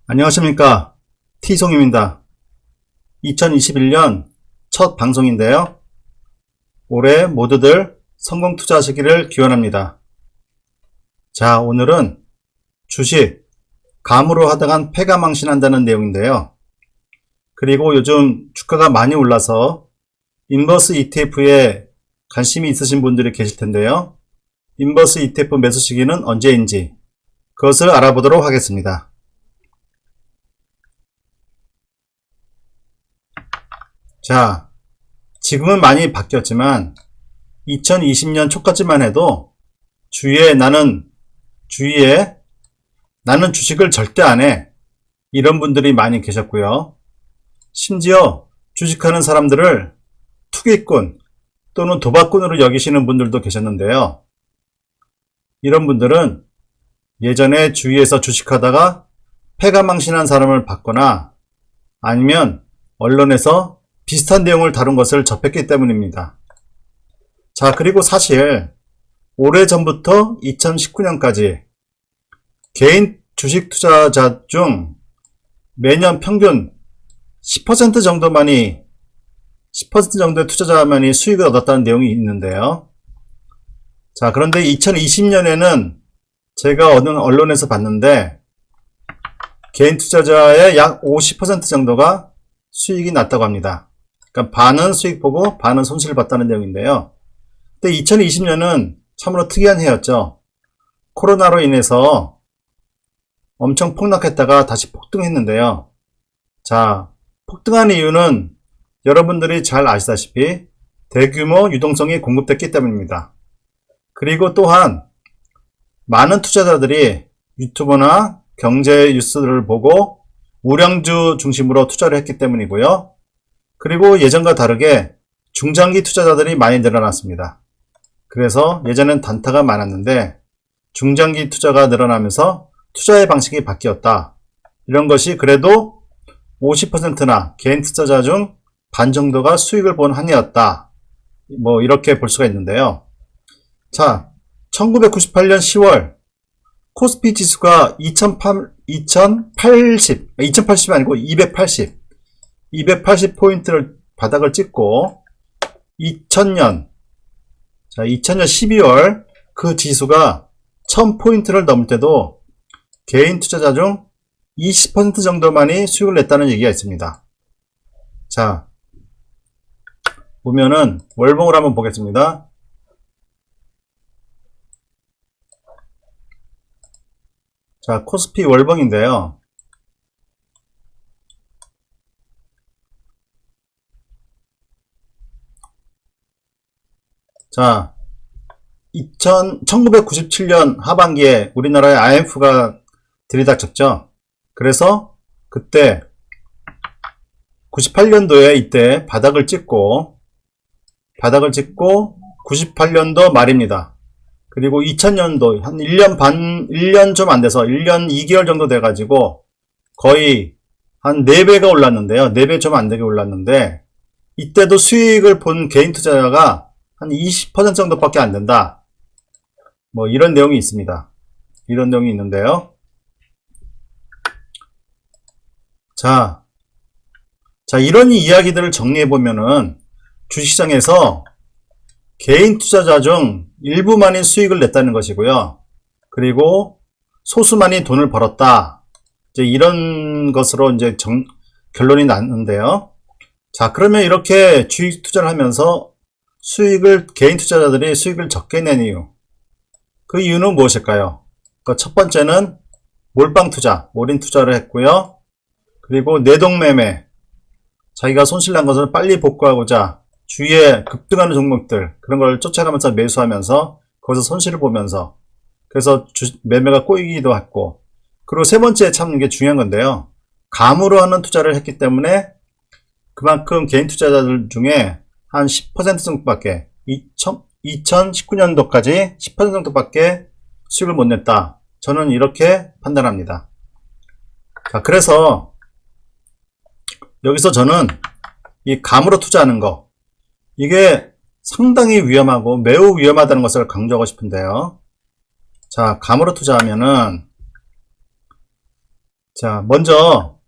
안녕하십니까, T송입니다. 2021년 첫 방송인데요. 올해 모두들 성공 투자하시기를 기원합니다. 자, 오늘은 주식 감으로 하다간 패가 망신한다는 내용인데요. 그리고 요즘 주가가 많이 올라서 인버스 ETF에 관심이 있으신 분들이 계실 텐데요. 인버스 ETF 매수 시기는 언제인지 그것을 알아보도록 하겠습니다. 자, 지금은 많이 바뀌었지만 2020년 초까지만 해도 주위에 나는 주식을 절대 안 해, 이런 분들이 많이 계셨고요. 심지어 주식하는 사람들을 투기꾼 또는 도박꾼으로 여기시는 분들도 계셨는데요. 이런 분들은 예전에 주위에서 주식하다가 패가 망신한 사람을 봤거나 아니면 언론에서 비슷한 내용을 다룬 것을 접했기 때문입니다. 자, 그리고 사실 오래전부터 2019년까지 개인 주식 투자자 중 매년 평균 10% 정도의 투자자만이 수익을 얻었다는 내용이 있는데요. 자, 그런데 2020년에는 제가 어느 언론에서 봤는데 개인 투자자의 약 50% 정도가 수익이 났다고 합니다. 그러니까 반은 수익 보고 반은 손실을 봤다는 내용인데요. 근데 2020년은 참으로 특이한 해였죠. 코로나로 인해서 엄청 폭락했다가 다시 폭등했는데요. 자, 폭등한 이유는 여러분들이 잘 아시다시피 대규모 유동성이 공급됐기 때문입니다. 그리고 또한 많은 투자자들이 유튜브나 경제 뉴스를 보고 우량주 중심으로 투자를 했기 때문이고요. 그리고 예전과 다르게 중장기 투자자들이 많이 늘어났습니다. 그래서 예전엔 단타가 많았는데 중장기 투자가 늘어나면서 투자의 방식이 바뀌었다. 이런 것이 그래도 50%나 개인 투자자 중 반 정도가 수익을 본 한 해였다. 이렇게 볼 수가 있는데요. 자, 1998년 10월 코스피 지수가 2080 아니고 280포인트를 바닥을 찍고 2000년 12월 그 지수가 1000포인트를 넘을 때도 개인 투자자 중 20% 정도만이 수익을 냈다는 얘기가 있습니다. 자, 보면은 월봉을 한번 보겠습니다. 자, 코스피 월봉인데요. 자, 1997년 하반기에 우리나라에 IMF가 들이닥쳤죠. 그래서 그때 98년도에 이때 바닥을 찍고 98년도 말입니다. 그리고 2000년도 한 1년 좀 안 돼서 1년 2개월 정도 돼가지고 거의 한 4배가 올랐는데요. 4배 좀 안 되게 올랐는데 이때도 수익을 본 개인 투자자가 한 20% 정도밖에 안 된다. 이런 내용이 있습니다. 이런 내용이 있는데요. 자, 이런 이야기들을 정리해보면은 주식시장에서 개인 투자자 중 일부만이 수익을 냈다는 것이고요. 그리고 소수만이 돈을 벌었다. 이제 이런 것으로 이제 결론이 났는데요. 자, 그러면 이렇게 주식 투자를 하면서 개인 투자자들이 수익을 적게 낸 이유. 그 이유는 무엇일까요? 첫 번째는 몰빵 투자, 올인 투자를 했고요. 그리고 내동매매. 자기가 손실난 것을 빨리 복구하고자 주위에 급등하는 종목들, 그런 걸 쫓아가면서 매수하면서 거기서 손실을 보면서, 그래서 매매가 꼬이기도 했고, 그리고 세 번째 참 이게 중요한 건데요. 감으로 하는 투자를 했기 때문에 그만큼 개인 투자자들 중에 한 10% 정도밖에 2019년도까지 10% 정도밖에 수익을 못 냈다. 저는 이렇게 판단합니다. 자, 그래서 여기서 저는 이 감으로 투자하는 거, 이게 상당히 위험하고 매우 위험하다는 것을 강조하고 싶은데요. 자, 감으로 투자하면은 자, 먼저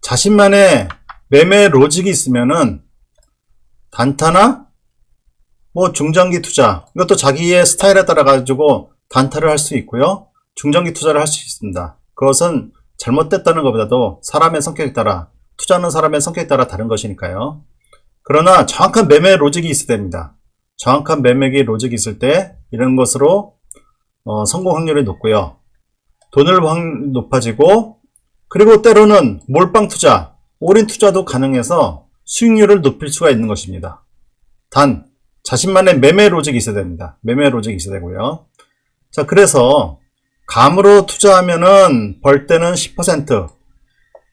자신만의 매매 로직이 있으면은 단타나 뭐 중장기 투자, 이것도 자기의 스타일에 따라 가지고 단타를 할 수 있고요. 중장기 투자를 할 수 있습니다. 그것은 잘못됐다는 것보다도 사람의 성격에 따라, 투자하는 사람의 성격에 따라 다른 것이니까요. 그러나 정확한 매매 로직이 있어야 됩니다. 정확한 매매 로직이 있을 때 이런 것으로 성공 확률이 높고요. 돈을 높아지고, 그리고 때로는 몰빵 투자, 올인 투자도 가능해서 수익률을 높일 수가 있는 것입니다. 단 자신만의 매매 로직이 있어야 됩니다. 매매 로직이 있어야 되고요. 자, 그래서 감으로 투자하면은 벌 때는 10%,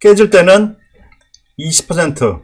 깨질 때는 20%,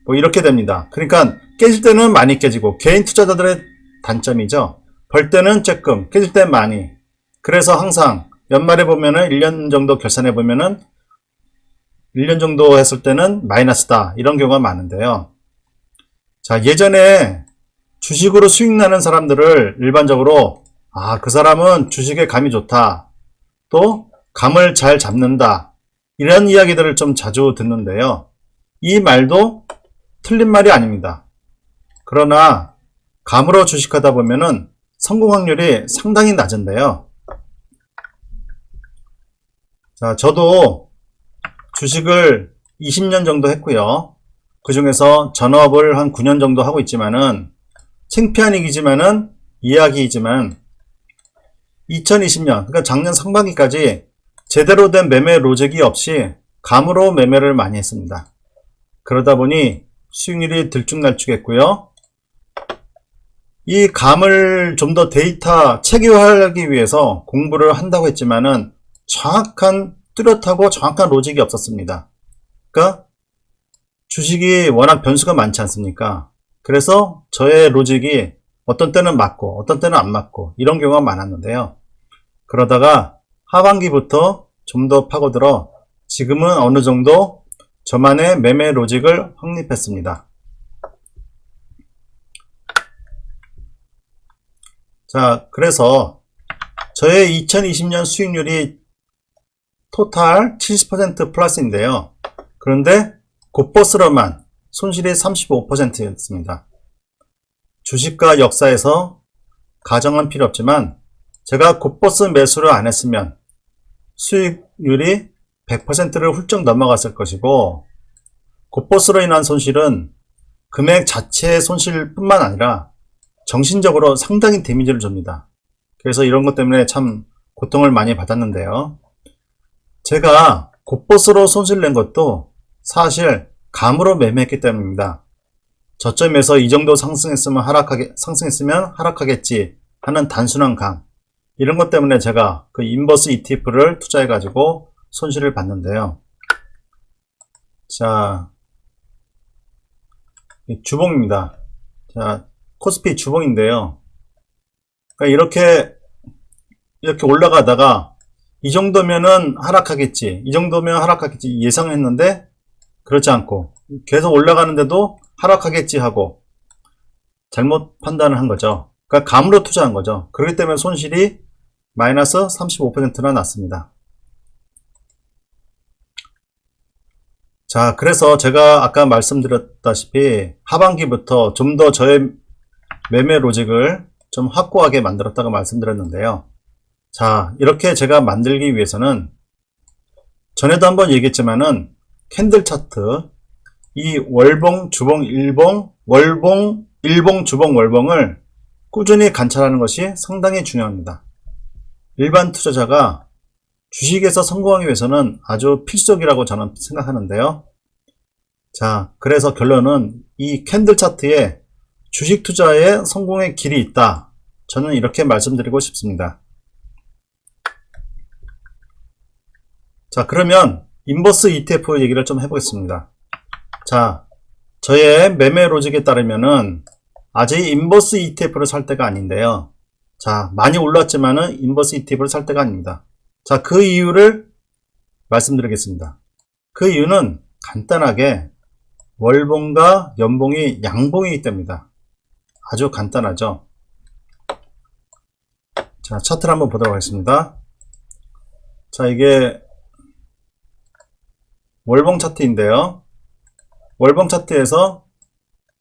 뭐 이렇게 됩니다. 그러니까 깨질 때는 많이 깨지고, 개인 투자자들의 단점이죠. 벌 때는 조금, 깨질 때는 많이. 그래서 항상 연말에 보면은 1년 정도 결산해 보면은 1년 정도 했을 때는 마이너스다, 이런 경우가 많은데요. 자, 예전에 주식으로 수익 나는 사람들을 일반적으로 그 사람은 주식에 감이 좋다, 또 감을 잘 잡는다, 이런 이야기들을 좀 자주 듣는데요. 이 말도 틀린 말이 아닙니다. 그러나 감으로 주식하다 보면은 성공 확률이 상당히 낮은데요. 자, 저도 주식을 20년 정도 했고요. 그 중에서 전업을 한 9년 정도 하고 있지만은, 창피한 얘기지만은, 이야기이지만, 2020년, 그러니까 작년 상반기까지 제대로 된 매매 로직이 없이 감으로 매매를 많이 했습니다. 그러다 보니 수익률이 들쭉날쭉했고요. 이 감을 좀 더 데이터 체계화하기 위해서 공부를 한다고 했지만은 정확한, 뚜렷하고 정확한 로직이 없었습니다. 그러니까 주식이 워낙 변수가 많지 않습니까? 그래서 저의 로직이 어떤 때는 맞고 어떤 때는 안 맞고 이런 경우가 많았는데요. 그러다가 하반기부터 좀 더 파고들어 지금은 어느 정도 저만의 매매 로직을 확립했습니다. 자, 그래서 저의 2020년 수익률이 토탈 70% 플러스인데요. 그런데 곧버스로만 손실이 35%였습니다. 주식과 역사에서 가정은 필요 없지만 제가 곧버스 매수를 안 했으면 수익률이 100%를 훌쩍 넘어갔을 것이고, 곧버스로 인한 손실은 금액 자체의 손실뿐만 아니라 정신적으로 상당히 데미지를 줍니다. 그래서 이런 것 때문에 참 고통을 많이 받았는데요. 제가 곧버스로 손실 낸 것도 사실 감으로 매매했기 때문입니다. 저점에서 이 정도 상승했으면 하락하겠지 하는 단순한 감, 이런 것 때문에 제가 그 인버스 ETF를 투자해 가지고 손실을 봤는데요. 자, 주봉입니다. 자, 코스피 주봉인데요. 그러니까 이렇게 올라가다가 이 정도면은 하락하겠지, 이 정도면 하락하겠지 예상했는데 그렇지 않고 계속 올라가는데도 하락하겠지 하고 잘못 판단을 한 거죠. 그러니까 감으로 투자한 거죠. 그렇기 때문에 손실이 마이너스 35%나 났습니다. 자, 그래서 제가 아까 말씀드렸다시피 하반기부터 좀 더 저의 매매 로직을 좀 확고하게 만들었다고 말씀드렸는데요. 자, 이렇게 제가 만들기 위해서는 전에도 한번 얘기했지만은 캔들 차트, 이 월봉, 주봉, 일봉, 월봉, 일봉, 주봉, 월봉을 꾸준히 관찰하는 것이 상당히 중요합니다. 일반 투자자가 주식에서 성공하기 위해서는 아주 필수적이라고 저는 생각하는데요. 자, 그래서 결론은 이 캔들 차트에 주식 투자에 성공의 길이 있다, 저는 이렇게 말씀드리고 싶습니다. 자, 그러면 인버스 ETF 얘기를 좀 해보겠습니다. 자, 저의 매매 로직에 따르면은 아직 인버스 ETF를 살 때가 아닌데요. 자, 많이 올랐지만은 인버스 ETF를 살 때가 아닙니다. 자, 그 이유를 말씀드리겠습니다. 그 이유는 간단하게 월봉과 연봉이 양봉이기 때문입니다. 아주 간단하죠. 자, 차트를 한번 보도록 하겠습니다. 자, 이게 월봉 차트인데요. 월봉 차트에서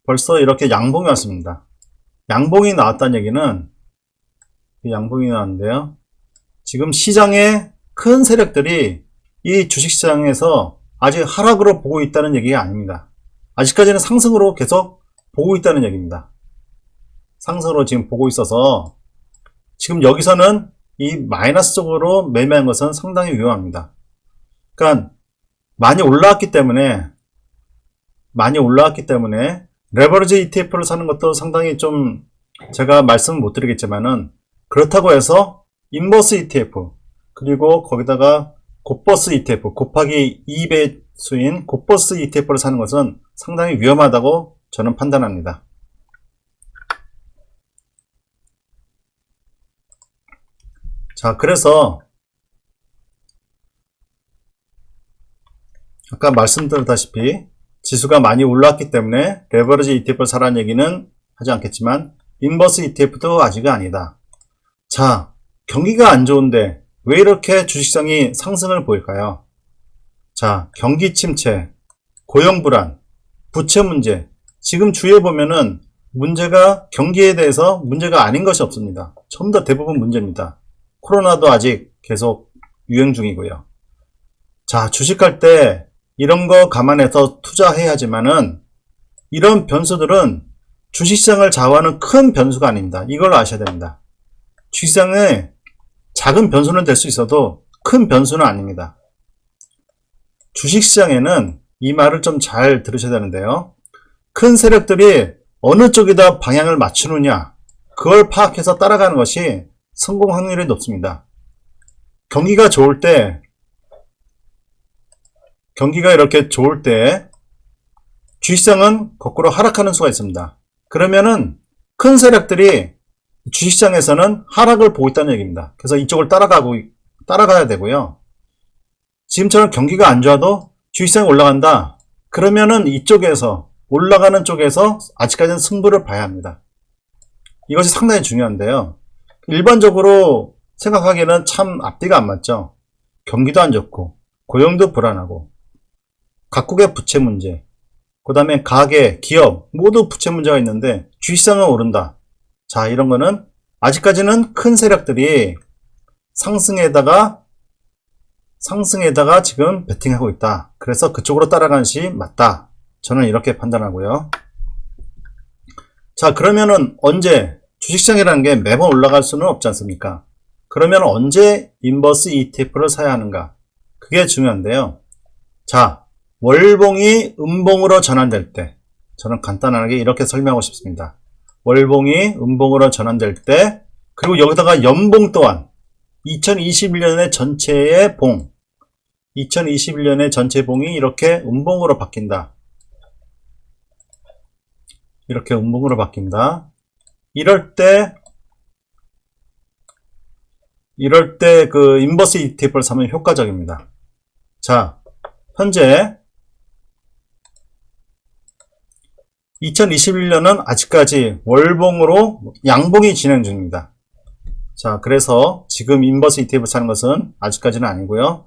벌써 이렇게 양봉이 왔습니다. 양봉이 나왔다는 얘기는, 양봉이 나왔는데요. 지금 시장의 큰 세력들이 이 주식시장에서 아직 하락으로 보고 있다는 얘기가 아닙니다. 아직까지는 상승으로 계속 보고 있다는 얘기입니다. 상승으로 지금 보고 있어서 지금 여기서는 이 마이너스 쪽으로 매매한 것은 상당히 위험합니다. 그러니까 많이 올라왔기 때문에 레버리지 ETF를 사는 것도 상당히 좀 제가 말씀을 못 드리겠지만은, 그렇다고 해서 인버스 ETF 그리고 거기다가 곱버스 ETF 곱하기 2배수인 곱버스 ETF를 사는 것은 상당히 위험하다고 저는 판단합니다. 자, 그래서 아까 말씀드렸다시피 지수가 많이 올랐기 때문에 레버리지 ETF를 사라는 얘기는 하지 않겠지만, 인버스 ETF도 아직은 아니다. 자, 경기가 안 좋은데 왜 이렇게 주식시장이 상승을 보일까요? 자, 경기 침체, 고용 불안, 부채 문제, 지금 주위에 보면은 문제가, 경기에 대해서 문제가 아닌 것이 없습니다. 전부 다 대부분 문제입니다. 코로나도 아직 계속 유행 중이고요. 자, 주식할 때 이런 거 감안해서 투자해야지만은, 이런 변수들은 주식시장을 좌우하는 큰 변수가 아닙니다. 이걸 아셔야 됩니다. 주식시장에 작은 변수는 될 수 있어도 큰 변수는 아닙니다. 주식시장에는 이 말을 좀 잘 들으셔야 되는데요. 큰 세력들이 어느 쪽에다 방향을 맞추느냐, 그걸 파악해서 따라가는 것이 성공 확률이 높습니다. 경기가 좋을 때, 경기가 이렇게 좋을 때 주식시장은 거꾸로 하락하는 수가 있습니다. 그러면은 큰 세력들이 주식시장에서는 하락을 보고 있다는 얘기입니다. 그래서 이쪽을 따라가야 되고요. 지금처럼 경기가 안 좋아도 주식시장이 올라간다. 그러면은 이쪽에서, 올라가는 쪽에서 아직까지는 승부를 봐야 합니다. 이것이 상당히 중요한데요. 일반적으로 생각하기에는 참 앞뒤가 안 맞죠. 경기도 안 좋고 고용도 불안하고 각국의 부채 문제, 그 다음에 가계, 기업 모두 부채 문제가 있는데 주식시장은 오른다. 자, 이런 거는 아직까지는 큰 세력들이 상승에다가 지금 베팅하고 있다. 그래서 그쪽으로 따라가는 것이 맞다. 저는 이렇게 판단하고요. 자, 그러면은 언제, 주식시장이라는 게 매번 올라갈 수는 없지 않습니까? 그러면 언제 인버스 ETF를 사야 하는가? 그게 중요한데요. 자, 월봉이 음봉으로 전환될 때, 저는 간단하게 이렇게 설명하고 싶습니다. 월봉이 음봉으로 전환될 때, 그리고 여기다가 연봉 또한 2021년의 전체의 봉, 2021년의 전체 봉이 이렇게 음봉으로 바뀐다. 이렇게 음봉으로 바뀐다. 이럴 때 그 인버스 ETF를 사면 효과적입니다. 자, 현재 2021년은 아직까지 월봉으로 양봉이 진행 중입니다. 자, 그래서 지금 인버스 ETF 사는 것은 아직까지는 아니고요.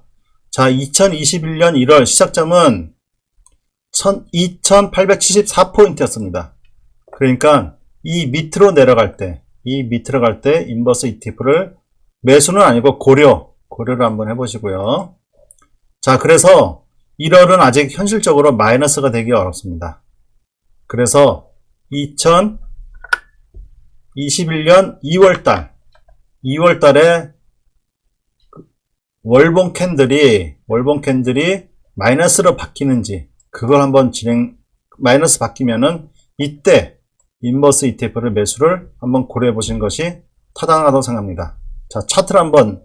자, 2021년 1월 시작점은 2874포인트였습니다. 그러니까 이 밑으로 내려갈 때, 인버스 ETF를 매수는 아니고 고려를 한번 해보시고요. 자, 그래서 1월은 아직 현실적으로 마이너스가 되기 어렵습니다. 그래서 2021년 2월달에 월봉 캔들이 마이너스로 바뀌는지, 그걸 한번 마이너스 바뀌면은 이때 인버스 ETF를 매수를 한번 고려해 보시는 것이 타당하다고 생각합니다. 자, 차트를 한번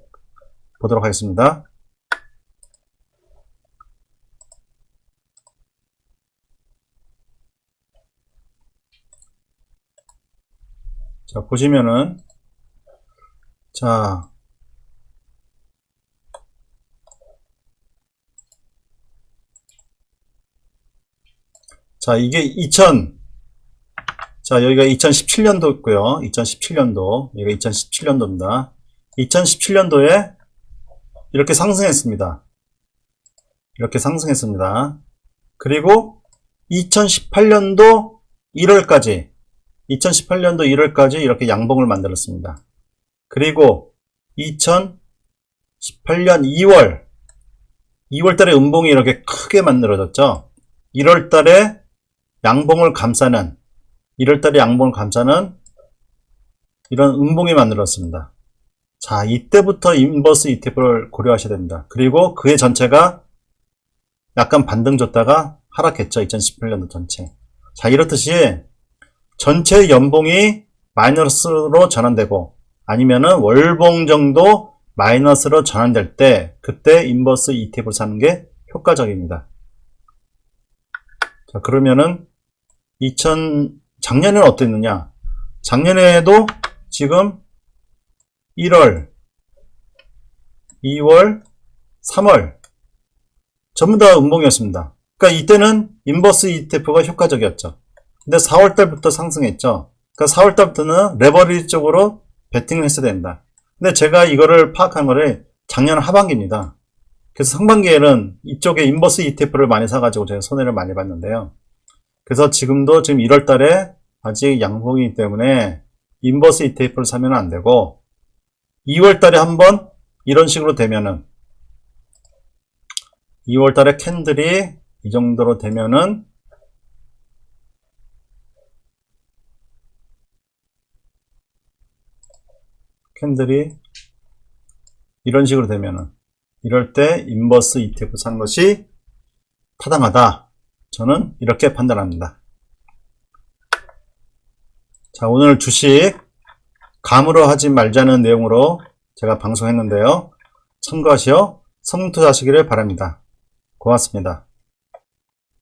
보도록 하겠습니다. 자, 보시면은, 자, 이게 여기가 2017년도 있고요. 2017년도, 여기가 2017년도입니다. 2017년도에 이렇게 상승했습니다. 이렇게 상승했습니다. 그리고 2018년도 1월까지 이렇게 양봉을 만들었습니다. 그리고 2018년 2월 달에 음봉이 이렇게 크게 만들어졌죠. 1월 달에 양봉을 감싸는 이런 음봉이 만들었습니다. 자, 이때부터 인버스 ETF를 고려하셔야 됩니다. 그리고 그의 전체가 약간 반등 줬다가 하락했죠. 2018년도 전체. 자, 이렇듯이 전체 연봉이 마이너스로 전환되고 아니면은 월봉 정도 마이너스로 전환될 때 그때 인버스 ETF를 사는 게 효과적입니다. 자, 그러면은 작년에는 어땠느냐? 작년에도 지금 1월, 2월, 3월 전부 다 음봉이었습니다. 그러니까 이때는 인버스 ETF가 효과적이었죠. 근데 4월 달부터 상승했죠. 그러니까 4월 달부터는 레버리지 쪽으로 베팅을 했어야 된다. 근데 제가 이거를 파악한 거를 작년 하반기입니다. 그래서 상반기에는 이쪽에 인버스 ETF를 많이 사가지고 제가 손해를 많이 봤는데요. 그래서 지금 1월 달에 아직 양봉이기 때문에 인버스 ETF를 사면 안 되고 2월 달에 한번 이런 식으로 되면은 2월 달에 캔들이 이 정도로 되면은 캔들이 이런 식으로 되면은 이럴 때 인버스 ETF 사는 것이 타당하다. 저는 이렇게 판단합니다. 자, 오늘 주식 감으로 하지 말자는 내용으로 제가 방송했는데요. 참고하시어 성투자하시기를 바랍니다. 고맙습니다.